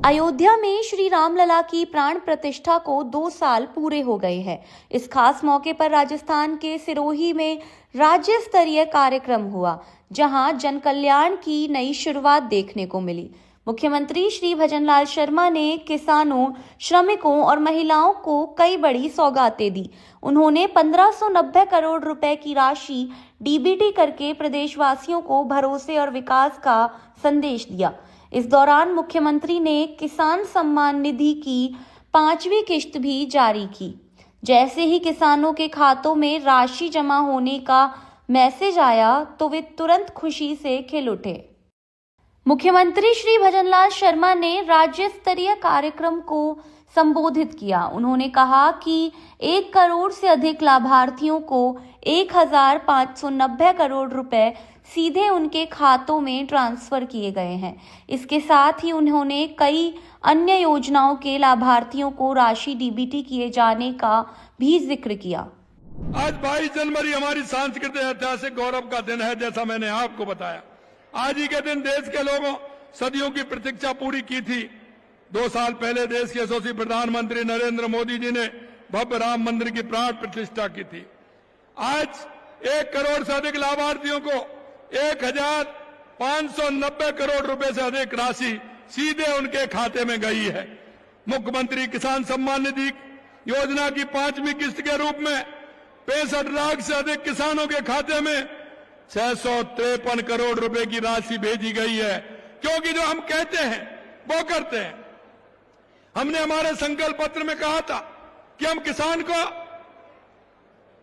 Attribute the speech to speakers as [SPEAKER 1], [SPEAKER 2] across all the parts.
[SPEAKER 1] अयोध्या में श्री रामलला की प्राण प्रतिष्ठा को 2 साल पूरे हो गए हैं। इस खास मौके पर राजस्थान के सिरोही में राज्य स्तरीय कार्यक्रम हुआ, जहां जन कल्याण की नई शुरुआत देखने को मिली। मुख्यमंत्री श्री भजनलाल शर्मा ने किसानों, श्रमिकों और महिलाओं को कई बड़ी सौगातें दी। उन्होंने 1590 करोड़ रुपए की राशि डीबीटी करके प्रदेशवासियों को भरोसे और विकास का संदेश दिया। इस दौरान मुख्यमंत्री ने किसान सम्मान निधि की 5वीं किश्त भी जारी की। जैसे ही किसानों के खातों में राशि जमा होने का मैसेज आया तो वे तुरंत खुशी से खिल उठे। मुख्यमंत्री श्री भजनलाल शर्मा ने राज्य स्तरीय कार्यक्रम को संबोधित किया। उन्होंने कहा कि 1 करोड़ से अधिक लाभार्थियों को 1590 करोड़ रुपए सीधे उनके खातों में ट्रांसफर किए गए हैं। इसके साथ ही उन्होंने कई अन्य योजनाओं के लाभार्थियों को राशि डीबीटी किए जाने का भी जिक्र किया।
[SPEAKER 2] आज 22 जनवरी हमारी सांस्कृतिक ऐतिहासिक गौरव का दिन है। जैसा मैंने आपको बताया, आज ही के दिन देश के लोगों सदियों की प्रतीक्षा पूरी की थी। 2 साल पहले देश के यशस्वी प्रधानमंत्री नरेंद्र मोदी जी ने भव्य राम मंदिर की प्राण प्रतिष्ठा की थी। आज 1 करोड़ से अधिक लाभार्थियों को 1590 करोड़ रुपए से अधिक राशि सीधे उनके खाते में गई है। मुख्यमंत्री किसान सम्मान निधि योजना की 5वीं किस्त के रूप में 65 लाख से अधिक किसानों के खाते में 653 करोड़ रुपए की राशि भेजी गई है। क्योंकि जो हम कहते हैं वो करते हैं। हमने हमारे संकल्प पत्र में कहा था कि हम किसान को,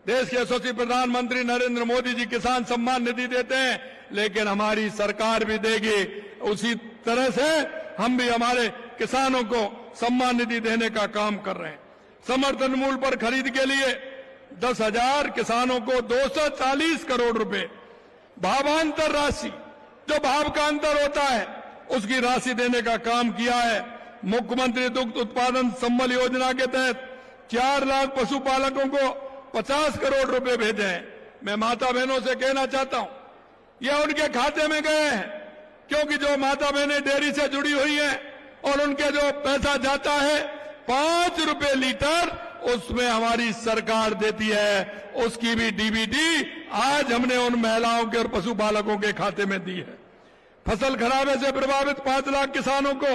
[SPEAKER 2] देश के यशस्वी प्रधानमंत्री नरेंद्र मोदी जी किसान सम्मान निधि देते हैं, लेकिन हमारी सरकार भी देगी। उसी तरह से हम भी हमारे किसानों को सम्मान निधि देने का काम कर रहे हैं। समर्थन मूल्य पर खरीद के लिए 10,000 किसानों को 240 करोड़ रुपए भावांतर राशि, जो भाव का अंतर होता है, उसकी राशि देने का काम किया है। मुख्यमंत्री दुग्ध उत्पादन संबल योजना के तहत 4 लाख पशुपालकों को 50 करोड़ रुपए भेजे हैं। मैं माता बहनों से कहना चाहता हूं, यह उनके खाते में गए हैं, क्योंकि जो माता बहनें डेयरी से जुड़ी हुई हैं और उनके जो पैसा जाता है 5 रुपए लीटर, उसमें हमारी सरकार देती है। उसकी भी डीबीटी आज हमने उन महिलाओं के और पशुपालकों के खाते में दी है। फसल खराबे से प्रभावित 5 लाख किसानों को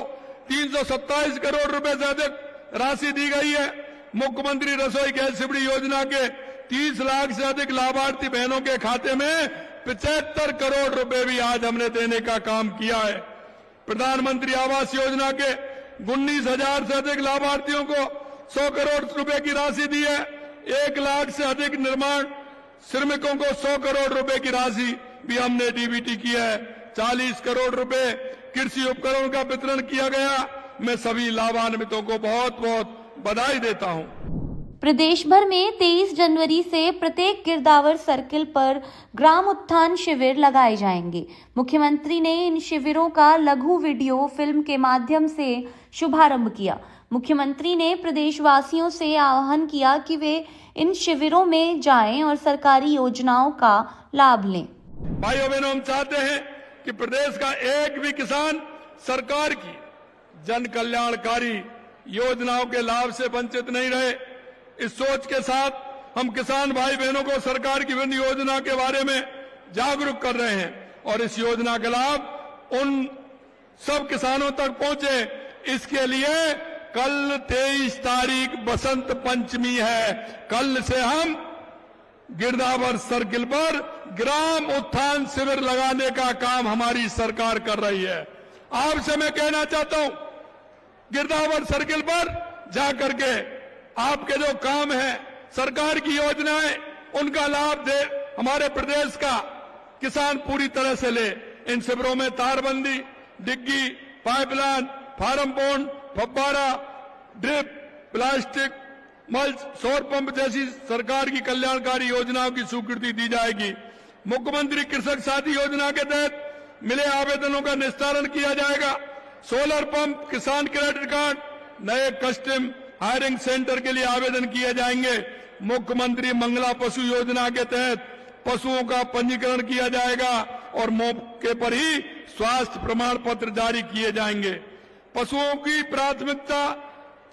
[SPEAKER 2] 327 करोड़ रुपए से अधिक राशि दी गई है। मुख्यमंत्री रसोई गैस सब्सिडी योजना के 30 लाख से अधिक लाभार्थी बहनों के खाते में 75 करोड़ रुपए भी आज हमने देने का काम किया है। प्रधानमंत्री आवास योजना के 19,000 से अधिक लाभार्थियों को 100 करोड़ रुपए की राशि दी है। 1 लाख से अधिक निर्माण श्रमिकों को 100 करोड़ रुपए की राशि भी हमने डीबीटी की है। 40 करोड़ रुपए कृषि उपकरणों का वितरण किया गया। मैं सभी लाभान्वितों को बहुत बहुत बधाई देता हूं।
[SPEAKER 1] प्रदेश भर में 23 जनवरी से प्रत्येक गिरदावर सर्किल पर ग्राम उत्थान शिविर लगाए जाएंगे। मुख्यमंत्री ने इन शिविरों का लघु वीडियो फिल्म के माध्यम से शुभारंभ किया। मुख्यमंत्री ने प्रदेशवासियों से आह्वान किया कि वे इन शिविरों में जाएं और सरकारी योजनाओं का लाभ लें।
[SPEAKER 2] भाइयों बहनों, हम चाहते हैं कि प्रदेश का एक भी किसान सरकार की जन कल्याणकारी योजनाओं के लाभ से वंचित नहीं रहे। इस सोच के साथ हम किसान भाई बहनों को सरकार की विभिन्न योजना के बारे में जागरूक कर रहे हैं और इस योजना का लाभ उन सब किसानों तक पहुंचे। इसके लिए कल 23 तारीख बसंत पंचमी है। कल से हम गिरदावर सर्किल पर ग्राम उत्थान शिविर लगाने का काम हमारी सरकार कर रही है। आपसे मैं कहना चाहता हूं, गिरदावर सर्किल पर जाकर के आपके जो काम है, सरकार की योजनाएं, उनका लाभ दे। हमारे प्रदेश का किसान पूरी तरह से ले। इन शिविरों में तारबंदी, डिग्गी, पाइपलाइन, फार्म पॉन्ड, फव्वारा, ड्रिप, प्लास्टिक, मल्च, सौर पंप जैसी सरकार की कल्याणकारी योजनाओं की स्वीकृति दी जाएगी। मुख्यमंत्री कृषक साथी योजना के तहत मिले आवेदनों का निस्तारण किया जाएगा। सोलर पंप, किसान क्रेडिट कार्ड, नए कस्टम हायरिंग सेंटर के लिए आवेदन किए जाएंगे। मुख्यमंत्री मंगला पशु योजना के तहत पशुओं का पंजीकरण किया जाएगा और मौके पर ही स्वास्थ्य प्रमाण पत्र जारी किए जाएंगे। पशुओं की प्राथमिकता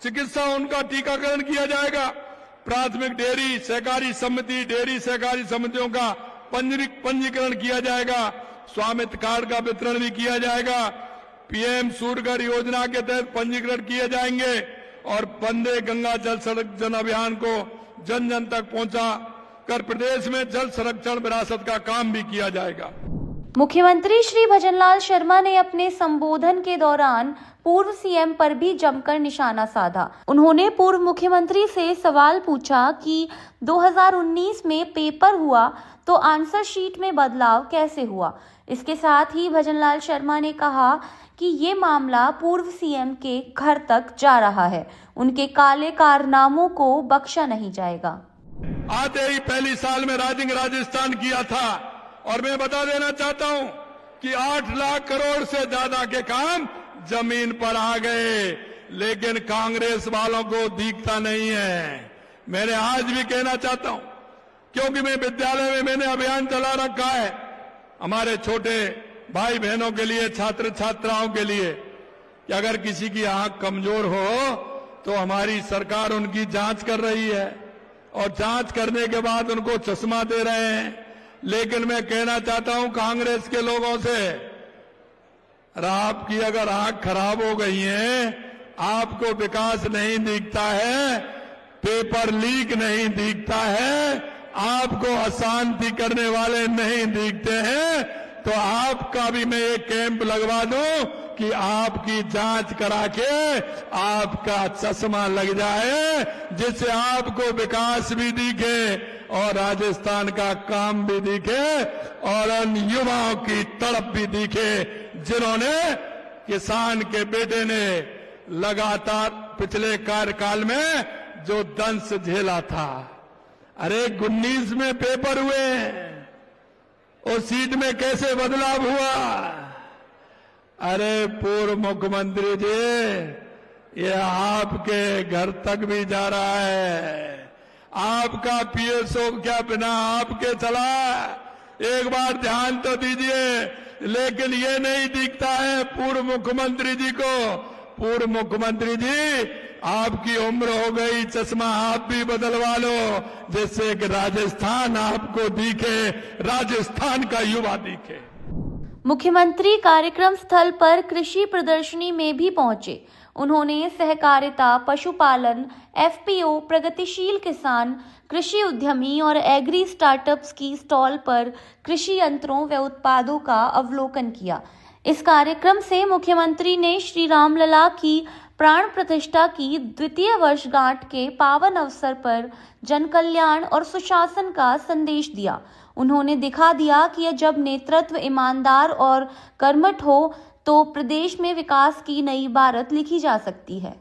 [SPEAKER 2] चिकित्सा, उनका टीकाकरण किया जाएगा। प्राथमिक डेयरी सहकारी समिति, डेयरी सहकारी समितियों का पंजीकरण किया जाएगा। स्वामित्व कार्ड का वितरण भी किया जाएगा। पीएम सूर्यघर योजना के तहत पंजीकरण किए जाएंगे और वंदे गंगा जल संरक्षण अभियान को जन जन तक पहुंचा कर प्रदेश में जल संरक्षण विरासत का काम भी किया जाएगा।
[SPEAKER 1] मुख्यमंत्री श्री भजनलाल शर्मा ने अपने संबोधन के दौरान पूर्व सीएम पर भी जमकर निशाना साधा। उन्होंने पूर्व मुख्यमंत्री से सवाल पूछा कि 2019 में पेपर हुआ तो आंसर शीट में बदलाव कैसे हुआ। इसके साथ ही भजनलाल शर्मा ने कहा कि ये मामला पूर्व सीएम के घर तक जा रहा है, उनके काले कारनामों को बख्शा नहीं जाएगा।
[SPEAKER 2] आते ही पहली साल में राजस्थान किया था और मैं बता देना चाहता हूं कि 8 लाख करोड़ से ज्यादा के काम जमीन पर आ गए, लेकिन कांग्रेस वालों को दिखता नहीं है। मैंने आज भी कहना चाहता हूं, क्योंकि मैं विद्यालय में मैंने अभियान चला रखा है हमारे छोटे भाई बहनों के लिए, छात्र छात्राओं के लिए, कि अगर किसी की आंख कमजोर हो तो हमारी सरकार उनकी जांच कर रही है और जांच करने के बाद उनको चश्मा दे रहे हैं। लेकिन मैं कहना चाहता हूं कांग्रेस के लोगों से, आपकी अगर आंख खराब हो गई है, आपको विकास नहीं दिखता है, पेपर लीक नहीं दिखता है, आपको अशांति करने वाले नहीं दिखते हैं, तो आपका भी मैं एक कैंप लगवा दूं कि आपकी जांच करा के आपका चश्मा लग जाए, जिससे आपको विकास भी दिखे और राजस्थान का काम भी दिखे और उन युवाओं की तड़प भी दिखे जिन्होंने किसान के बेटे ने लगातार पिछले कार्यकाल में जो दंश झेला था। अरे 19 में पेपर हुए, उस सीट में कैसे बदलाव हुआ? अरे पूर्व मुख्यमंत्री जी, ये आपके घर तक भी जा रहा है। आपका पीएसओ क्या बिना आपके चला? एक बार ध्यान तो दीजिए। लेकिन ये नहीं दिखता है पूर्व मुख्यमंत्री जी को। पूर्व मुख्यमंत्री जी, आपकी उम्र हो गई, चश्मा आप भी बदलवा लो, जिससे कि राजस्थान आपको दिखे, राजस्थान का युवा दिखे।
[SPEAKER 1] मुख्यमंत्री कार्यक्रम स्थल पर कृषि प्रदर्शनी में भी पहुंचे। उन्होंने सहकारिता, पशुपालन, एफपीओ, प्रगतिशील किसान, कृषि उद्यमी और एग्री स्टार्टअप्स की स्टॉल पर कृषि यंत्रों व उत्पादों का अवलोकन किया। इस कार्यक्रम से मुख्यमंत्री ने श्री रामलला की प्राण प्रतिष्ठा की द्वितीय वर्षगांठ के पावन अवसर पर जन कल्याण और सुशासन का संदेश दिया। उन्होंने दिखा दिया कि जब नेतृत्व ईमानदार और कर्मठ हो तो प्रदेश में विकास की नई इबारत लिखी जा सकती है।